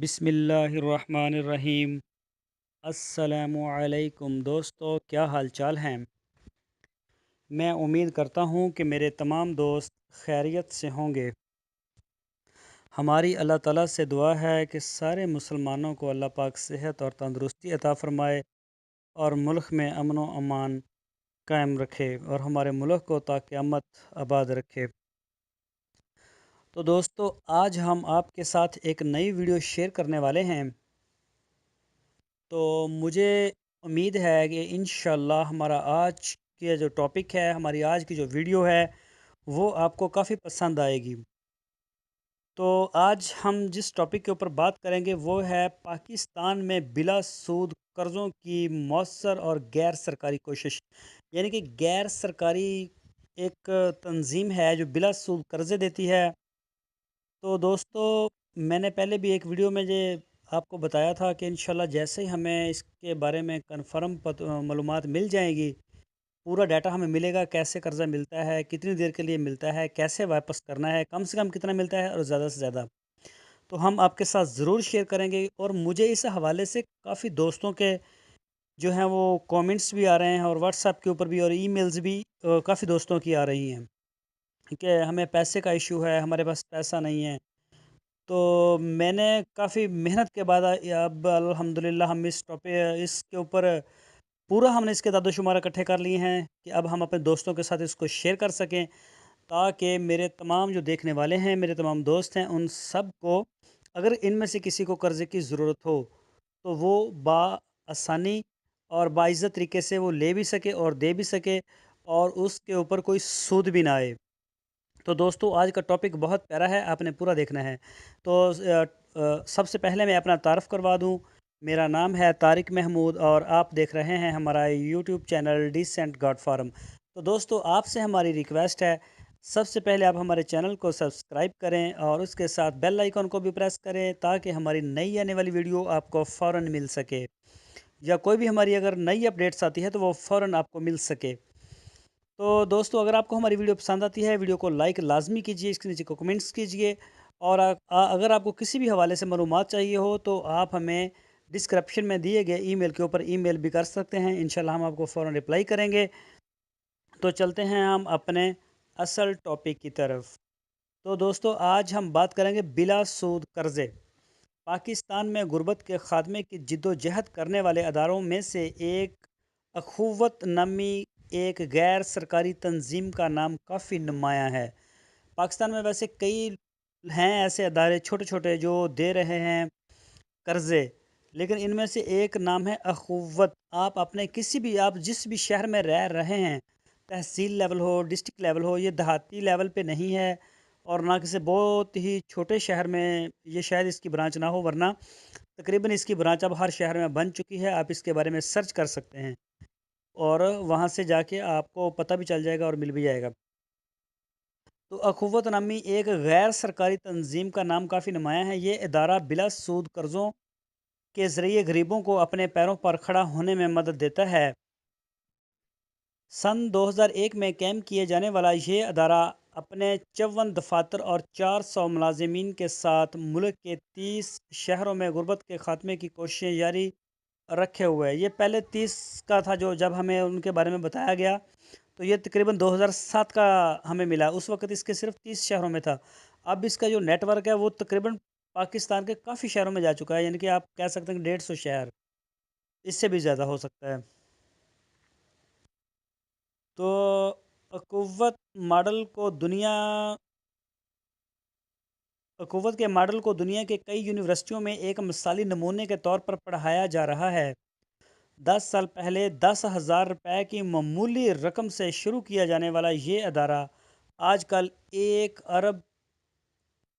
بسم اللہ الرحمن الرحیم۔ السلام علیکم دوستو، کیا حال چال ہیں؟ میں امید کرتا ہوں کہ میرے تمام دوست خیریت سے ہوں گے۔ ہماری اللہ تعالیٰ سے دعا ہے کہ سارے مسلمانوں کو اللہ پاک صحت اور تندرستی عطا فرمائے اور ملک میں امن و امان قائم رکھے اور ہمارے ملک کو تا قیامت آباد رکھے۔ تو دوستو، آج ہم آپ کے ساتھ ایک نئی ویڈیو شیئر کرنے والے ہیں۔ تو مجھے امید ہے کہ انشاءاللہ ہمارا آج کا جو ٹاپک ہے، ہماری آج کی جو ویڈیو ہے، وہ آپ کو کافی پسند آئے گی۔ تو آج ہم جس ٹاپک کے اوپر بات کریں گے وہ ہے پاکستان میں بلا سود قرضوں کی مؤثر اور غیر سرکاری کوشش، یعنی کہ غیر سرکاری ایک تنظیم ہے جو بلا سود قرضے دیتی ہے۔ تو دوستو، میں نے پہلے بھی ایک ویڈیو میں آپ کو بتایا تھا کہ انشاءاللہ جیسے ہی ہمیں اس کے بارے میں کنفرم معلومات مل جائیں گی، پورا ڈیٹا ہمیں ملے گا، کیسے قرضہ ملتا ہے، کتنی دیر کے لیے ملتا ہے، کیسے واپس کرنا ہے، کم سے کم کتنا ملتا ہے اور زیادہ سے زیادہ، تو ہم آپ کے ساتھ ضرور شیئر کریں گے۔ اور مجھے اس حوالے سے کافی دوستوں کے جو ہیں وہ کومنٹس بھی آ رہے ہیں، اور واٹس ایپ کے اوپر بھی، اور ای میلز بھی کافی دوستوں کی آ رہی ہیں کہ ہمیں پیسے کا ایشو ہے، ہمارے پاس پیسہ نہیں ہے۔ تو میں نے کافی محنت کے بعد اب الحمدللہ ہم اس کے اوپر پورا ہم نے اس کے اعداد و شمار اکٹھے کر لیے ہیں کہ اب ہم اپنے دوستوں کے ساتھ اس کو شیئر کر سکیں، تاکہ میرے تمام جو دیکھنے والے ہیں، میرے تمام دوست ہیں، ان سب کو اگر ان میں سے کسی کو قرضے کی ضرورت ہو تو وہ آسانی اور باعزت طریقے سے وہ لے بھی سکے اور دے بھی سکے، اور اس کے اوپر کوئی سود بھی نہ آئے۔ تو دوستو، آج کا ٹاپک بہت پیارا ہے، آپ نے پورا دیکھنا ہے۔ تو سب سے پہلے میں اپنا تعارف کروا دوں۔ میرا نام ہے طارق محمود اور آپ دیکھ رہے ہیں ہمارا YouTube channel decent God form. تو دوستو، آپ سے ہماری ریکویسٹ ہے، سب سے پہلے آپ ہمارے چینل کو سبسکرائب کریں اور اس کے ساتھ بیل آئیکن کو بھی پریس کریں، تاکہ ہماری نئی آنے والی ویڈیو آپ کو فوراً مل سکے، یا کوئی بھی ہماری اگر نئی اپڈیٹس آتی ہے تو وہ فوراً آپ کو مل سکے۔ تو دوستو، اگر آپ کو ہماری ویڈیو پسند آتی ہے، ویڈیو کو لائک لازمی کیجئے، اس کے نیچے کو کمنٹس کیجئے، اور اگر آپ کو کسی بھی حوالے سے معلومات چاہیے ہو تو آپ ہمیں ڈسکرپشن میں دیے گئے ای میل کے اوپر ای میل بھی کر سکتے ہیں، انشاءاللہ ہم آپ کو فوراً رپلائی کریں گے۔ تو چلتے ہیں ہم اپنے اصل ٹاپک کی طرف۔ تو دوستو، آج ہم بات کریں گے بلا سود قرضے۔ پاکستان میں غربت کے خاتمے کی جد و جہد کرنے والے اداروں میں سے ایک اخوت نامی ایک غیر سرکاری تنظیم کا نام کافی نمایاں ہے۔ پاکستان میں ویسے کئی ہیں ایسے ادارے چھوٹے چھوٹے جو دے رہے ہیں قرضے، لیکن ان میں سے ایک نام ہے اخوت۔ آپ جس بھی شہر میں رہ رہے ہیں، تحصیل لیول ہو، ڈسٹرکٹ لیول ہو، یہ دیہاتی لیول پہ نہیں ہے، اور نہ کسی بہت ہی چھوٹے شہر میں یہ شاید اس کی برانچ نہ ہو، ورنہ تقریباً اس کی برانچ اب ہر شہر میں بن چکی ہے۔ آپ اس کے بارے میں سرچ کر سکتے ہیں اور وہاں سے جا کے آپ کو پتہ بھی چل جائے گا اور مل بھی جائے گا۔ تو اخوت نامی ایک غیر سرکاری تنظیم کا نام کافی نمایاں ہے۔ یہ ادارہ بلا سود قرضوں کے ذریعے غریبوں کو اپنے پیروں پر کھڑا ہونے میں مدد دیتا ہے۔ سن 2001 میں قائم کیے جانے والا یہ ادارہ اپنے 54 دفاتر اور 400 ملازمین کے ساتھ ملک کے 30 شہروں میں غربت کے خاتمے کی کوششیں جاری رکھے ہوئے ہے۔ یہ پہلے 30 کا تھا جب ہمیں ان کے بارے میں بتایا گیا، تو یہ تقریباً 2007 کا ہمیں ملا، اس وقت اس کے صرف 30 شہروں میں تھا۔ اب اس کا جو نیٹ ورک ہے وہ تقریباً پاکستان کے کافی شہروں میں جا چکا ہے، یعنی کہ آپ کہہ سکتے ہیں کہ 150 شہر، اس سے بھی زیادہ ہو سکتا ہے۔ تو اخوت کے ماڈل کو دنیا کے کئی یونیورسٹیوں میں ایک مثالی نمونے کے طور پر پڑھایا جا رہا ہے۔ 10 سال پہلے 10,000 روپے کی معمولی رقم سے شروع کیا جانے والا یہ ادارہ آج کل 1 ارب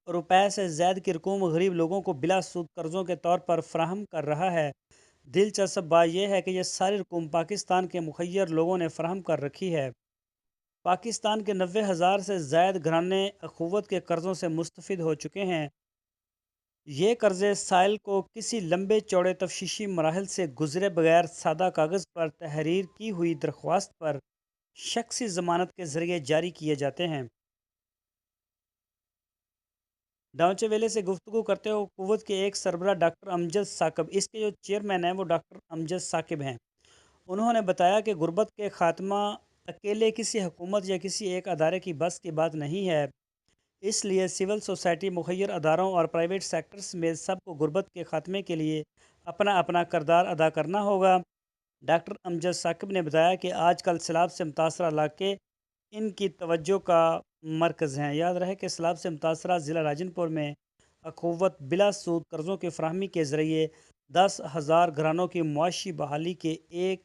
روپے سے زائد کی رقوم غریب لوگوں کو بلا سود قرضوں کے طور پر فراہم کر رہا ہے۔ دلچسپ بات یہ ہے کہ یہ ساری رقوم پاکستان کے مخیر لوگوں نے فراہم کر رکھی ہے۔ پاکستان کے 90,000 سے زائد گھرانے اخوت کے قرضوں سے مستفید ہو چکے ہیں۔ یہ قرضے سائل کو کسی لمبے چوڑے تفتیشی مراحل سے گزرے بغیر سادہ کاغذ پر تحریر کی ہوئی درخواست پر شخصی ضمانت کے ذریعے جاری کیے جاتے ہیں۔ ڈانچے ویلے سے گفتگو کرتے ہوئے قوت کے ایک سربراہ ڈاکٹر امجد ثاقب، اس کے جو چیئرمین ہیں وہ ڈاکٹر امجد ثاقب ہیں، انہوں نے بتایا کہ غربت کے خاتمہ اکیلے کسی حکومت یا کسی ایک ادارے کی بس کی بات نہیں ہے، اس لیے سول سوسائٹی، مخیر اداروں اور پرائیویٹ سیکٹرز میں سب کو غربت کے خاتمے کے لیے اپنا اپنا کردار ادا کرنا ہوگا۔ ڈاکٹر امجد ثاقب نے بتایا کہ آج کل سیلاب سے متاثرہ علاقے ان کی توجہ کا مرکز ہیں۔ یاد رہے کہ سیلاب سے متاثرہ ضلع راجن پور میں اخوت بلا سود قرضوں کی فراہمی کے ذریعے 10,000 گھرانوں کی معاشی بحالی کے ایک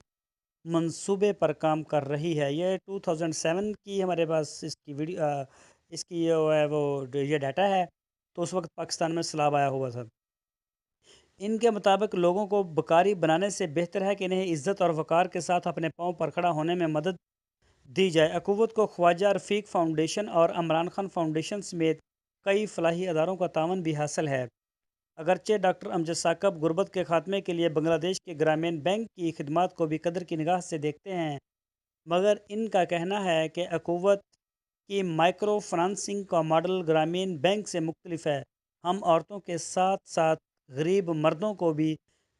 منصوبے پر کام کر رہی ہے۔ یہ 2007 کی ہمارے پاس اس کی ویڈیو اس کی جو ہے وہ یہ ڈیٹا ہے، تو اس وقت پاکستان میں سیلاب آیا ہوا تھا۔ ان کے مطابق لوگوں کو بکاری بنانے سے بہتر ہے کہ انہیں عزت اور وقار کے ساتھ اپنے پاؤں پر کھڑا ہونے میں مدد دی جائے۔ اخوت کو خواجہ رفیق فاؤنڈیشن اور عمران خان فاؤنڈیشن سمیت کئی فلاحی اداروں کا تعاون بھی حاصل ہے۔ اگرچہ ڈاکٹر امجد ثاقب غربت کے خاتمے کے لیے بنگلہ دیش کے گرامین بینک کی خدمات کو بھی قدر کی نگاہ سے دیکھتے ہیں، مگر ان کا کہنا ہے کہ اخوت کی مائکرو فنانسنگ کا ماڈل گرامین بینک سے مختلف ہے۔ ہم عورتوں کے ساتھ ساتھ غریب مردوں کو بھی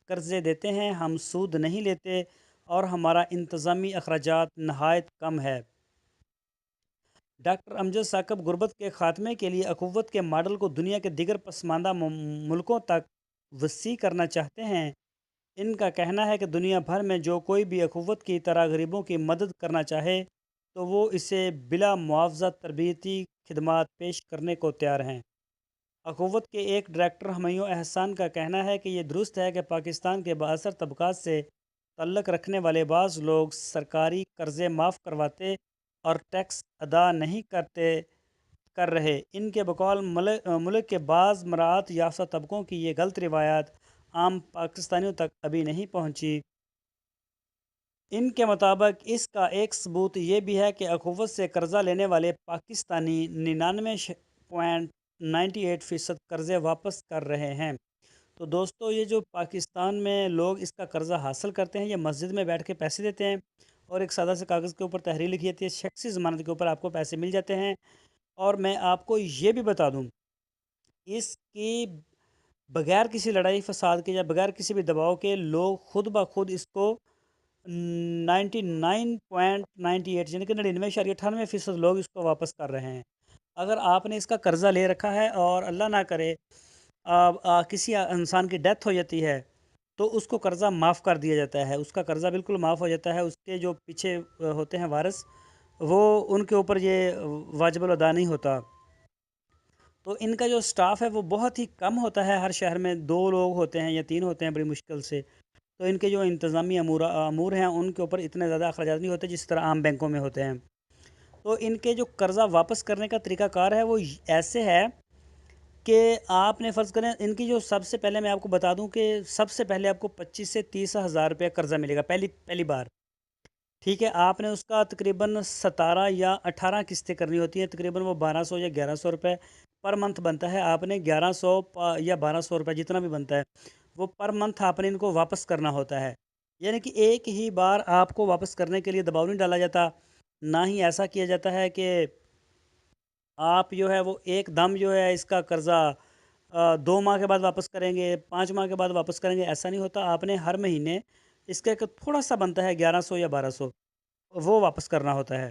قرضے دیتے ہیں، ہم سود نہیں لیتے اور ہمارا انتظامی اخراجات نہایت کم ہے۔ ڈاکٹر امجد ثاقب غربت کے خاتمے کے لیے اخوت کے ماڈل کو دنیا کے دیگر پسماندہ ملکوں تک وسیع کرنا چاہتے ہیں۔ ان کا کہنا ہے کہ دنیا بھر میں جو کوئی بھی اخوت کی طرح غریبوں کی مدد کرنا چاہے تو وہ اسے بلا معاوضہ تربیتی خدمات پیش کرنے کو تیار ہیں۔ اخوت کے ایک ڈائریکٹر ہمیوں احسان کا کہنا ہے کہ یہ درست ہے کہ پاکستان کے بااثر طبقات سے تعلق رکھنے والے بعض لوگ سرکاری قرضے معاف کرواتے اور ٹیکس ادا نہیں کر رہے۔ ان کے بقول ملک کے بعض مراعات یافتہ طبقوں کی یہ غلط روایات عام پاکستانیوں تک ابھی نہیں پہنچی۔ ان کے مطابق اس کا ایک ثبوت یہ بھی ہے کہ اخوت سے قرضہ لینے والے پاکستانی 99.98% قرضے واپس کر رہے ہیں۔ تو دوستو، یہ جو پاکستان میں لوگ اس کا قرضہ حاصل کرتے ہیں، یہ مسجد میں بیٹھ کے پیسے دیتے ہیں اور ایک سادہ سے کاغذ کے اوپر تحریر لکھی جاتی ہے، شخصی ضمانت کے اوپر آپ کو پیسے مل جاتے ہیں۔ اور میں آپ کو یہ بھی بتا دوں، اس کی بغیر کسی لڑائی فساد کے یا بغیر کسی بھی دباؤ کے لوگ خود بخود اس کو 99.98 یعنی کہ 99.98% لوگ اس کو واپس کر رہے ہیں۔ اگر آپ نے اس کا قرضہ لے رکھا ہے اور اللہ نہ کرے کسی انسان کی ڈیتھ ہو جاتی ہے تو اس کو قرضہ معاف کر دیا جاتا ہے، اس کا قرضہ بالکل معاف ہو جاتا ہے۔ اس کے جو پیچھے ہوتے ہیں وارث، وہ ان کے اوپر یہ واجب الادا نہیں ہوتا۔ تو ان کا جو سٹاف ہے وہ بہت ہی کم ہوتا ہے، ہر شہر میں 2 لوگ ہوتے ہیں یا 3 ہوتے ہیں بڑی مشکل سے۔ تو ان کے جو انتظامی امور ہیں ان کے اوپر اتنے زیادہ اخراجات نہیں ہوتے جس طرح عام بینکوں میں ہوتے ہیں۔ تو ان کے جو قرضہ واپس کرنے کا طریقہ کار ہے وہ ایسے ہے کہ آپ نے فرض کریں، ان کی جو سب سے پہلے میں آپ کو بتا دوں کہ سب سے پہلے آپ کو 25 سے 30 ہزار روپے قرضہ ملے گا پہلی بار، ٹھیک ہے۔ آپ نے اس کا تقریباً 17 یا 18 قسطیں کرنی ہوتی ہیں، تقریباً وہ 1200 یا 1100 روپے پر منتھ بنتا ہے۔ آپ نے 1100 یا 1200 روپے جتنا بھی بنتا ہے وہ پر منتھ آپ نے ان کو واپس کرنا ہوتا ہے۔ یعنی کہ ایک ہی بار آپ کو واپس کرنے کے لیے دباؤ نہیں ڈالا جاتا، نہ ہی ایسا کیا جاتا ہے کہ آپ جو ہے وہ ایک دم جو ہے اس کا قرضہ 2 ماہ کے بعد واپس کریں گے، 5 ماہ کے بعد واپس کریں گے، ایسا نہیں ہوتا۔ آپ نے ہر مہینے اس کا ایک تھوڑا سا بنتا ہے 1100 یا 1200، وہ واپس کرنا ہوتا ہے۔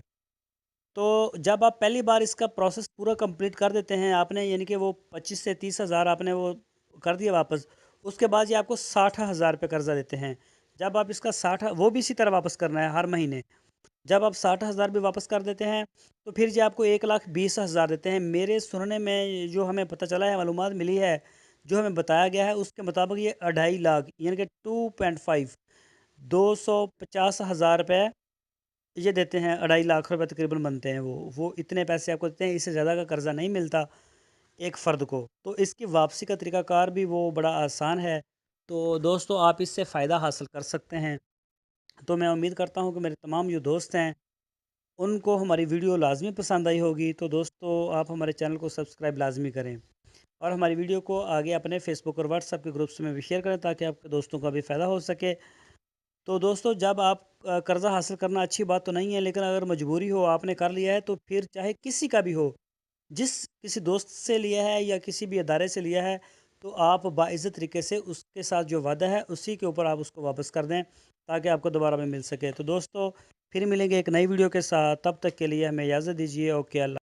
تو جب آپ پہلی بار اس کا پروسیس پورا کمپلیٹ کر دیتے ہیں آپ نے، یعنی کہ وہ 25 سے 30 ہزار آپ نے وہ کر دیا واپس، اس کے بعد یہ آپ کو 60,000 روپے قرضہ دیتے ہیں۔ جب آپ اس کا 60 وہ بھی اسی طرح واپس کرنا ہے ہر مہینے۔ جب آپ 60,000 بھی واپس کر دیتے ہیں تو پھر یہ آپ کو 1,20,000 دیتے ہیں۔ میرے سننے میں جو ہمیں پتہ چلا ہے، معلومات ملی ہے، جو ہمیں بتایا گیا ہے، اس کے مطابق یہ 2.5 لاکھ یعنی کہ 2.5 250,000 روپے یہ دیتے ہیں۔ 2.5 لاکھ روپے تقریباً بنتے ہیں وہ اتنے پیسے آپ کو دیتے ہیں، اس سے زیادہ کا قرضہ نہیں ملتا ایک فرد کو۔ تو اس کی واپسی کا طریقہ کار بھی وہ بڑا آسان ہے۔ تو دوستو، آپ اس سے فائدہ حاصل کر سکتے ہیں۔ تو میں امید کرتا ہوں کہ میرے تمام جو دوست ہیں ان کو ہماری ویڈیو لازمی پسند آئی ہوگی۔ تو دوستو، آپ ہمارے چینل کو سبسکرائب لازمی کریں اور ہماری ویڈیو کو آگے اپنے فیس بک اور واٹس ایپ کے گروپس میں بھی شیئر کریں تاکہ آپ کے دوستوں کا بھی فائدہ ہو سکے۔ تو دوستو، جب آپ قرضہ حاصل کرنا اچھی بات تو نہیں ہے، لیکن اگر مجبوری ہو، آپ نے کر لیا ہے، تو پھر چاہے کسی کا بھی ہو، جس کسی دوست سے لیا ہے یا کسی بھی ادارے سے لیا ہے تو آپ باعزت طریقے سے اس کے ساتھ جو وعدہ ہے اسی کے اوپر آپ اس کو واپس کر دیں تاکہ آپ کو دوبارہ میں مل سکے۔ تو دوستو پھر ملیں گے ایک نئی ویڈیو کے ساتھ، تب تک کے لیے ہمیں اجازت دیجیے۔ اوکے، اللہ